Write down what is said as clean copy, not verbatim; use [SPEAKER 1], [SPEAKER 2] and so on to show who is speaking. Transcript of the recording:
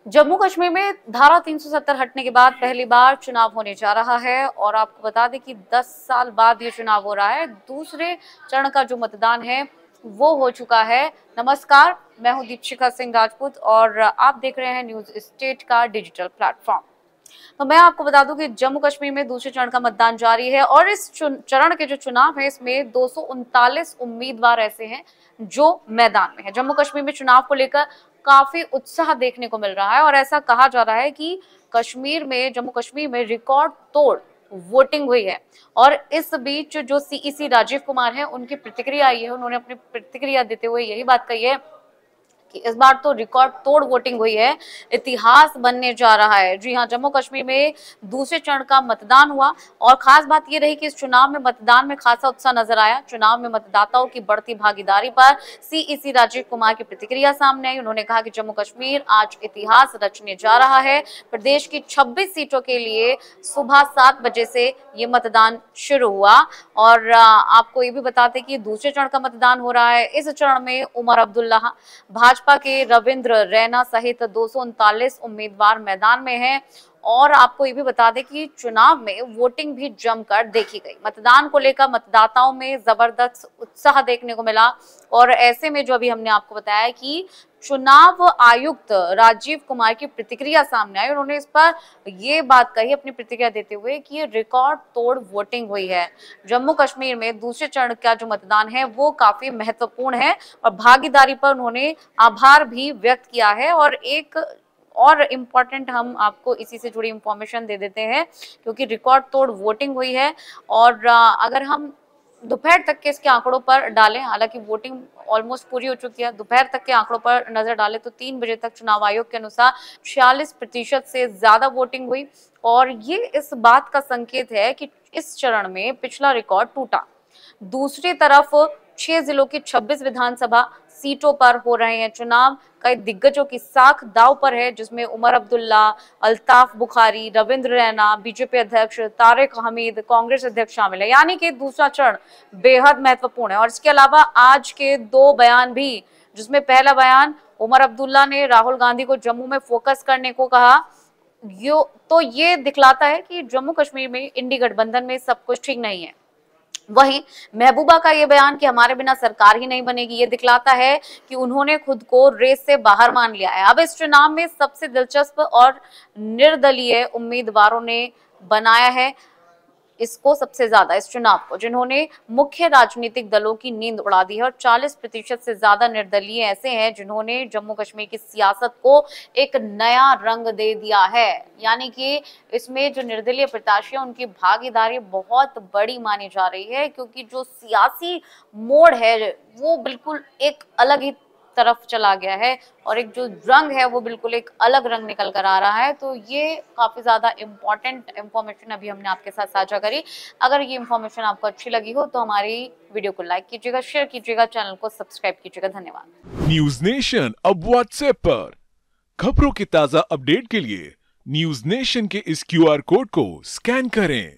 [SPEAKER 1] जम्मू कश्मीर में धारा 370 हटने के बाद पहली बार चुनाव होने जा रहा है और आपको बता दें कि 10 साल बाद ये चुनाव हो रहा है। दूसरे चरण का जो मतदान है वो हो चुका है। नमस्कार, मैं हूं दीपशिखा सिंह राजपूत और आप देख रहे हैं न्यूज स्टेट का डिजिटल प्लेटफॉर्म। तो मैं आपको बता दूं कि जम्मू कश्मीर में दूसरे चरण का मतदान जारी है और इस चरण के जो चुनाव है इसमें 239 उम्मीदवार ऐसे हैं जो मैदान में है। जम्मू कश्मीर में चुनाव को लेकर काफी उत्साह देखने को मिल रहा है और ऐसा कहा जा रहा है कि जम्मू कश्मीर में रिकॉर्ड तोड़ वोटिंग हुई है। और इस बीच जो सीईसी राजीव कुमार हैं उनकी प्रतिक्रिया आई है। उन्होंने अपनी प्रतिक्रिया देते हुए यही बात कही है कि इस बार तो रिकॉर्ड तोड़ वोटिंग हुई है, इतिहास बनने जा रहा है। जी हां, जम्मू कश्मीर में दूसरे चरण का मतदान हुआ और खास बात यह रही कि इस चुनाव में मतदान में खासा उत्साह नजर आया। चुनाव में मतदाताओं की बढ़ती भागीदारी पर सीईसी राजीव कुमार की प्रतिक्रिया सामने आई। उन्होंने कहा कि जम्मू कश्मीर आज इतिहास रचने जा रहा है। प्रदेश की 26 सीटों के लिए सुबह 7 बजे से ये मतदान शुरू हुआ और आपको ये भी बताते कि दूसरे चरण का मतदान हो रहा है। इस चरण में उमर अब्दुल्ला, भाजपा के रविंद्र रैना सहित 239 उम्मीदवार मैदान में हैं। और आपको ये भी बता दें कि चुनाव में वोटिंग भी जमकर देखी गई। मतदान को लेकर मतदाताओं में जबरदस्त उत्साह देखने को मिला और ऐसे में जो अभी हमने आपको बताया कि चुनाव आयुक्त राजीव कुमार की प्रतिक्रिया सामने आई। उन्होंने इस पर ये बात कही अपनी प्रतिक्रिया देते हुए कि ये रिकॉर्ड तोड़ वोटिंग हुई है। जम्मू कश्मीर में दूसरे चरण का जो मतदान है वो काफी महत्वपूर्ण है और भागीदारी पर उन्होंने आभार भी व्यक्त किया है। और एक और इम्पॉर्टेंट हम आपको इसी से जुड़ी इंफॉर्मेशन दे देते हैं क्योंकि रिकॉर्ड तोड़ वोटिंग हुई है और अगर हम दोपहर तक के इसके आंकड़ों पर डालें, हालांकि वोटिंग ऑलमोस्ट पूरी हो चुकी है, दोपहर तक के आंकड़ों पर नजर डालें तो 3 बजे तक चुनाव आयोग के अनुसार 46% से ज्यादा वोटिंग हुई और ये इस बात का संकेत है कि इस चरण में पिछला रिकॉर्ड टूटा। दूसरी तरफ 6 जिलों की 26 विधानसभा सीटों पर हो रहे हैं चुनाव। कई दिग्गजों की साख दांव पर है जिसमें उमर अब्दुल्ला, अल्ताफ बुखारी, रविंद्र रैना, बीजेपी अध्यक्ष तारिक हमीद, कांग्रेस अध्यक्ष शामिल है। यानी कि दूसरा चरण बेहद महत्वपूर्ण है। और इसके अलावा आज के 2 बयान भी, जिसमें पहला बयान उमर अब्दुल्ला ने राहुल गांधी को जम्मू में फोकस करने को कहा, ये दिखलाता है कि जम्मू कश्मीर में इंडी गठबंधन में सब कुछ ठीक नहीं है। वहीं महबूबा का ये बयान कि हमारे बिना सरकार ही नहीं बनेगी, ये दिखलाता है कि उन्होंने खुद को रेस से बाहर मान लिया है। अब इस चुनाव में सबसे दिलचस्प और निर्दलीय उम्मीदवारों ने बनाया है इसको सबसे ज्यादा, इस चुनाव को, जिन्होंने मुख्य राजनीतिक दलों की नींद उड़ा दी है। और 40% से ज्यादा निर्दलीय ऐसे हैं जिन्होंने जम्मू कश्मीर की सियासत को एक नया रंग दे दिया है। यानी कि इसमें जो निर्दलीय प्रत्याशी है उनकी भागीदारी बहुत बड़ी मानी जा रही है क्योंकि जो सियासी मोड़ है वो बिल्कुल एक अलग ही तरफ चला गया है और एक जो रंग है वो बिल्कुल एक अलग रंग निकल कर आ रहा है। तो ये काफी ज्यादा इम्पोर्टेंट इंफॉर्मेशन अभी हमने आपके साथ साझा करी। अगर ये इंफॉर्मेशन आपको अच्छी लगी हो तो हमारी वीडियो को लाइक कीजिएगा, शेयर कीजिएगा, चैनल को सब्सक्राइब कीजिएगा। धन्यवाद।
[SPEAKER 2] न्यूज नेशन अब व्हाट्सएप पर खबरों की ताजा अपडेट के लिए न्यूज नेशन के इस QR कोड को स्कैन करें।